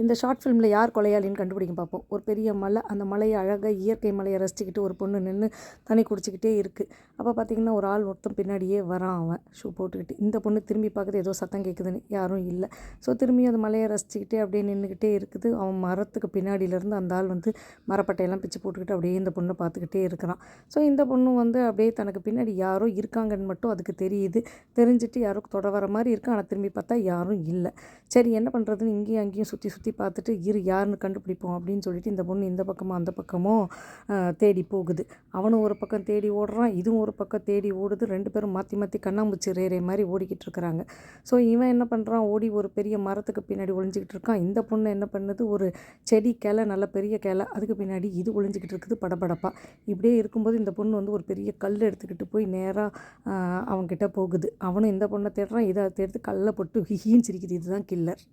இந்த ஷார்ட் ஃபிலிமில் யார் கொலையாளின்னு கண்டுபிடிக்க பார்ப்போம். ஒரு பெரிய மலை, அந்த மலையை அழகாக இயற்கை மலையை ரசிச்சுக்கிட்டு ஒரு பொண்ணு நின்று தண்ணி குடிச்சிக்கிட்டே இருக்குது. அப்போ பார்த்திங்கன்னா ஒரு ஆள் ஒருத்தன் பின்னாடியே வரான், அவன் ஷூ போட்டுக்கிட்டு. இந்த பொண்ணு திரும்பி பார்க்குது, ஏதோ சத்தம் கேட்குதுன்னு. யாரும் இல்லை. ஸோ திரும்பியும் அந்த மலையை ரசிச்சுக்கிட்டே அப்படியே நின்றுக்கிட்டே இருக்குது. அவன் மரத்துக்கு பின்னாடியிலேருந்து அந்த ஆள் மரப்பட்டையெல்லாம் பிச்சு போட்டுக்கிட்டு அப்படியே இந்த பொண்ணை பார்த்துக்கிட்டே இருக்கிறான். ஸோ இந்த பொண்ணு அப்படியே தனக்கு பின்னாடி யாரோ இருக்காங்கன்னு மட்டும் அதுக்கு தெரியுது. தெரிஞ்சுட்டு யாரோ தொட வர மாதிரி இருக்கு. ஆனால் திரும்பி பார்த்தா யாரும் இல்லை. சரி, என்ன பண்ணுறதுன்னு இங்கேயும் அங்கேயும் சுற்றி சுற்றி பார்த்துட்டு யாருன்னு கண்டுபிடிப்போம் அப்படின்னு சொல்லிட்டு இந்த பொண்ணு இந்த பக்கமும் அந்த பக்கமும் தேடி போகுது. அவனும் ஒரு பக்கம் தேடி ஓடுறான், இதுவும் ஒரு பக்கம் தேடி ஓடுது. 2 பேரும் மாற்றி மாற்றி கண்ணாம்பூச்சி ரேரே மாதிரி ஓடிக்கிட்டு இருக்கிறாங்க. ஸோ இவன் என்ன பண்ணுறான், ஓடி ஒரு பெரிய மரத்துக்கு பின்னாடி ஒளிஞ்சிக்கிட்டு இருக்கான். இந்த பொண்ணு என்ன பண்ணுது, ஒரு செடி கிளை, நல்ல பெரிய கிளை, அதுக்கு பின்னாடி இது ஒளிஞ்சிக்கிட்டு இருக்குது படபடப்பாக. இப்படியே இருக்கும்போது இந்த பொண்ணு ஒரு பெரிய கல் எடுத்துக்கிட்டு போய் நேராக அவன்கிட்ட போகுது. அவனும் இந்த பொண்ணை தேடுறான், இதை தேடுத்து கல்லை போட்டு ஹிஹின்னு சிரிக்குது. இதுதான் கில்லர்.